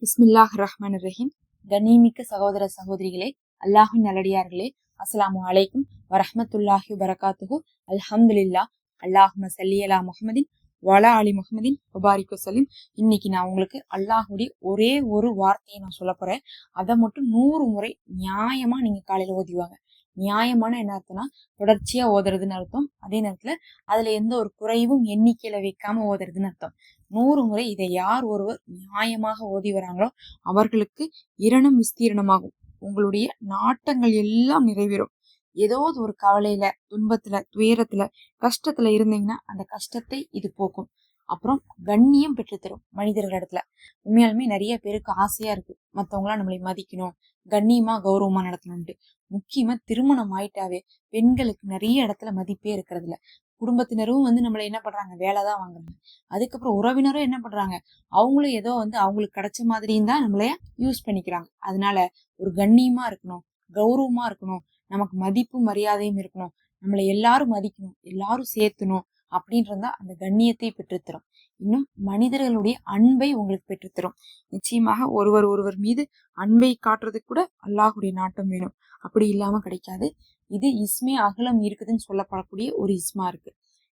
பிஸ்மில்லாஹ் ரஹ்மான் ரஹீம். கண்ணியமிக்க சகோதர சகோதரிகளே, அல்லாஹின் நல்லடியார்களே, அஸ்ஸலாமு அலைக்கும் வரஹ்மத்துல்லாஹி வரகாத்துஹு. அல்ஹம்துலில்லா. அல்லாஹும்ம ஸல்லி அலா முஹம்மதின் வலா அலி முஹம்மதின் வபாரிக் வஸல்லிம். இன்னைக்கு நான் உங்களுக்கு அல்லாஹுடைய ஒரே ஒரு வார்த்தையை நான் சொல்ல போறேன். அதை மட்டும் 100 முறை நியாயமா நீங்க காலையில ஓதிவாங்க. நியாயமான என்ன அர்த்தம்னா தொடர்ச்சியா ஓதுறதுன்னு அர்த்தம். அதே நேரத்துல அதுல எந்த ஒரு குறைவும் எண்ணிக்கையில வைக்காம ஓதுறதுன்னு அர்த்தம். 100 முறை இதை யார் ஒருவர் நியாயமாக ஓதி வராங்களோ அவர்களுக்கு இரணம் விஸ்தீரணமாகும். உங்களுடைய நாட்டங்கள் எல்லாம் நிறைவேறும். ஏதோ ஒரு கவலையில, துன்பத்துல, துயரத்துல, கஷ்டத்துல இருந்தீங்கன்னா அந்த கஷ்டத்தை இது போக்கும். அப்புறம் கண்ணியம் பெற்றுத்தரும் மனிதர்களிடத்துல. உண்மையாலுமே நிறைய பேருக்கு ஆசையா இருக்கு மத்தவங்களாம் நம்மளை மதிக்கணும், கண்ணியமா கௌரவமா நடத்தணும்ட்டு. முக்கியமா திருமணம் ஆயிட்டாவே பெண்களுக்கு நிறைய இடத்துல மதிப்பே இருக்கிறது இல்ல. குடும்பத்தினரும் நம்மள என்ன பண்றாங்க, வேலைதான் வாங்குறாங்க. அதுக்கப்புறம் உறவினரும் என்ன பண்றாங்க, அவங்களும் ஏதோ அவங்களுக்கு கிடைச்ச மாதிரியும் தான் நம்மளைய யூஸ் பண்ணிக்கிறாங்க. அதனால ஒரு கண்ணியமா இருக்கணும், கௌரவமா இருக்கணும், நமக்கு மதிப்பும் மரியாதையும் இருக்கணும், நம்மளை எல்லாரும் மதிக்கணும், எல்லாரும் சேர்த்தணும் அப்படின்றதா அந்த கண்ணியத்தை பெற்றுத்தரும். இன்னும் மனிதர்களுடைய அன்பை உங்களுக்கு பெற்றுத்தரும். நிச்சயமாக ஒருவர் மீது அன்பை காட்டுறதுக்கு கூட அல்லாஹுடைய நாட்டம் வேணும். அப்படி இல்லாம கிடைக்காது. இது இஸ்மே அகலம் இருக்குதுன்னு சொல்லப்படக்கூடிய ஒரு இஸ்மா இருக்கு.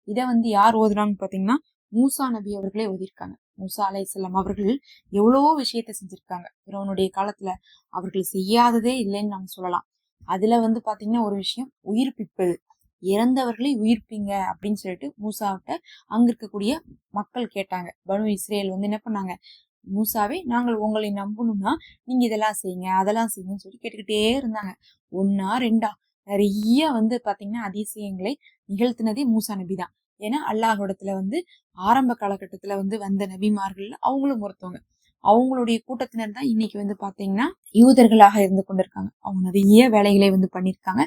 இதை யார் ஓதுறாங்கன்னு பாத்தீங்கன்னா மூசா நபி அவர்களே ஓதிருக்காங்க. மூசா அலைஹிஸ்ஸலாம் அவர்கள் எவ்வளவோ விஷயத்த செஞ்சிருக்காங்க. பிறவனுடைய காலத்துல அவர்கள் செய்யாததே இல்லைன்னு நாம சொல்லலாம். அதுல பாத்தீங்கன்னா ஒரு விஷயம் உயிர்ப்பிப்பது. இறந்தவர்களை உயிர்ப்பிங்க அப்படின்னு சொல்லிட்டு மூசாவிட்ட அங்க இருக்கக்கூடிய மக்கள் கேட்டாங்க. பனு இஸ்ரேல் என்ன பண்ணாங்க, மூசாவே நாங்கள் உங்களை நம்பணும்னா நீங்க இதெல்லாம் செய்யுங்க, அதெல்லாம் செய்யுங்கன்னு சொல்லி கேட்டுக்கிட்டே இருந்தாங்க. 1 2 நிறைய பாத்தீங்கன்னா அதிசயங்களை நிகழ்த்தினதே மூசா நபி தான். ஏன்னா அல்லாஹ்விடத்துல ஆரம்ப காலகட்டத்துல வந்த நபிமார்கள் அவங்களும் ஒருத்தவங்க. அவங்களுடைய கூட்டத்தினர் தான் இன்னைக்கு பாத்தீங்கன்னா யூதர்களாக இருந்து கொண்டிருக்காங்க. அவங்க நிறைய வேலைகளை பண்ணிருக்காங்க.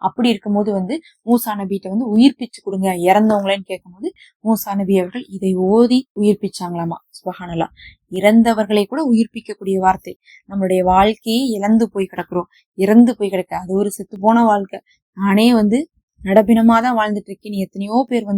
அப்படி இருக்கும்போது மூசா நபிட்ட உயிர்ப்பிச்சு கொடுங்க இறந்தவங்களேன்னு கேட்கும்போது மூசா நபி அவர்கள் இதை ஓதி உயிர்ப்பிச்சாங்களாமா. சுபஹானல்லாஹ். இறந்தவர்களை கூட உயிர்ப்பிக்கக்கூடிய வார்த்தை. நம்மளுடைய வாழ்க்கையே இழந்து போய் கிடக்குறோம், இறந்து போய் கிடக்க, அது ஒரு செத்து போன வாழ்க்கை. நானே நடப்பினமா தான் வாழ்ந்துட்டு இருக்கேன். எத்தனையோ பேர்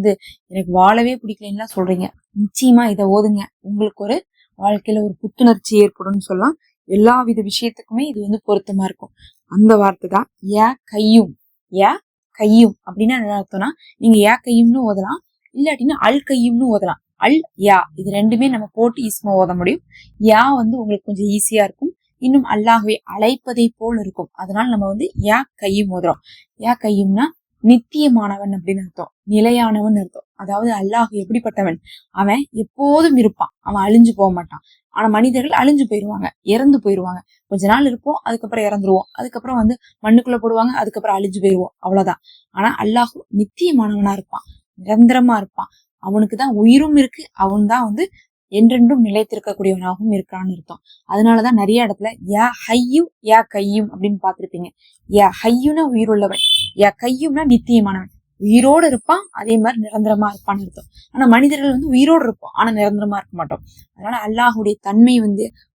எனக்கு வாழவே பிடிக்கலன்னு சொல்றீங்க. நிச்சயமா இதை ஓதுங்க, உங்களுக்கு ஒரு வாழ்க்கையில ஒரு புத்துணர்ச்சி ஏற்படும் சொல்லலாம். எல்லா வித விஷயத்துக்குமே இது பொருத்தமா இருக்கும். அந்த வார்த்தை தான் யா கையும். யா கையும் அப்படின்னா என்ன அர்த்தம்னா, நீங்க யா கையும்னு ஓதலாம், இல்லாட்டினா அல் கையும்னு ஓதலாம். அல் யா இது ரெண்டுமே நம்ம போட்டு ஈஸ்மா ஓத முடியும். யா உங்களுக்கு கொஞ்சம் ஈஸியா இருக்கும். இன்னும் அல்லாஹ்வை அழைப்பதை போல் இருக்கும். அதனால நம்ம யா கையும் ஓதுறோம். யா கையும்னா நித்தியமானவன் அப்படின்னு அர்த்தம், நிலையானவன் அர்த்தம். அதாவது அல்லாஹ் எப்படிப்பட்டவன், அவன் எப்போதும் இருப்பான், அவன் அழிஞ்சு போக மாட்டான். ஆனா மனிதர்கள் அழிஞ்சு போயிருவாங்க, இறந்து போயிருவாங்க. கொஞ்ச நாள் இருப்போம், அதுக்கப்புறம் இறந்துருவோம். அதுக்கப்புறம் மண்ணுக்குள்ள போடுவாங்க, அதுக்கப்புறம் அழிஞ்சு போயிருவோம், அவ்வளவுதான். ஆனா அல்லாஹ் நித்தியமானவனா இருப்பான், நிரந்தரமா இருப்பான். அவனுக்குதான் உயிரும் இருக்கு, அவன் தான் என்றென்றும் நிலைத்திருக்கக்கூடியவனாகவும் இருக்கான்னு அர்த்தம். அதனாலதான் நிறைய இடத்துல யா ஹையு யா கையும் அப்படின்னு பாத்திருப்பீங்க. யா ஹையுனா உயிருள்ளவன், யா கையும்னா நித்தியமானவன். உயிரோடு இருப்பான், அதே மாதிரி நிரந்தரமா இருப்பான்னு அர்த்தம். ஆனா மனிதர்கள் உயிரோடு இருப்போம், ஆனா நிரந்தரமா இருக்க மாட்டோம். அதனால அல்லாஹுடைய தன்மை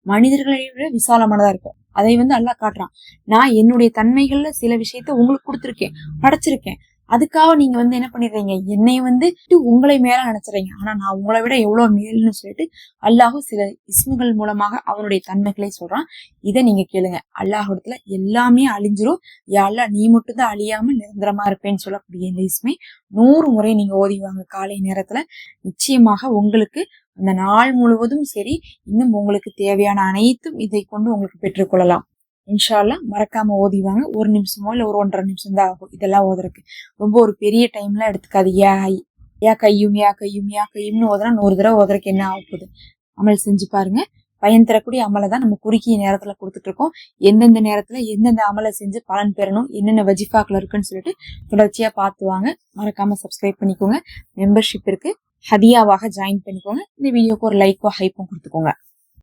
மனிதர்களை விட விசாலமானதா இருக்கும். அதை அல்லாஹ் காட்டுறான். நான் என்னுடைய தன்மைகள்ல சில விஷயத்த உங்களுக்கு கொடுத்துருக்கேன், படைச்சிருக்கேன். அதுக்காக நீங்க என்ன பண்ணிடுறீங்க, என்னை உங்களை மேல நினைச்சுறீங்க. ஆனா நான் உங்களை விட எவ்வளவு மேல்னு சொல்லிட்டு அல்லாஹ் சில இஸ்முகள் மூலமாக அவனுடைய தன்மைகளை சொல்றான். இதை நீங்க கேளுங்க. அல்லாஹ்விடத்துல எல்லாமே அழிஞ்சிரும். யா அல்லாஹ் நீ மட்டும் தான் அழியாம நிரந்தரமா இருப்பேன்னு சொல்லக்கூடிய இந்த இஸ்மை 100 முறை நீங்க ஓதிவாங்க காலை நேரத்துல. நிச்சயமாக உங்களுக்கு அந்த நாள் முழுவதும் சரி, இன்னும் உங்களுக்கு தேவையான அனைத்தும் இதை கொண்டு உங்களுக்கு பெற்றுக்கொள்ளலாம். இன்ஷா அல்லாஹ். மறக்காம ஓதிவாங்க. 1 நிமிஷமோ இல்ல ஒரு 1.5 நிமிஷம் தான் ஆகும் இதெல்லாம் ஓதுறதுக்கு. ரொம்ப ஒரு பெரிய டைம்லாம் எடுத்துக்காது. யா கையும் யா கையும் யா கையும்னு ஓதுனா 100 தடவை ஓதுறதுக்கு என்ன ஆக போகுது. அமல் செஞ்சு பாருங்க. பயன் தரக்கூடிய அமலை தான் நம்ம குறுகிய நேரத்துல கொடுத்துட்டு இருக்கோம். எந்தெந்த நேரத்துல எந்தெந்த அமலை செஞ்சு பலன் பெறணும், என்னென்ன வஜிஃபாக்கள் இருக்குன்னு சொல்லிட்டு தொடர்ச்சியா பார்த்துவாங்க. மறக்காம சப்ஸ்கிரைப் பண்ணிக்கோங்க. மெம்பர்ஷிப் இருக்கு, ஹதியாவாக ஜாயின் பண்ணிக்கோங்க. இந்த வீடியோக்கு ஒரு லைக்கோ ஹைப்பும் கொடுத்துக்கோங்க.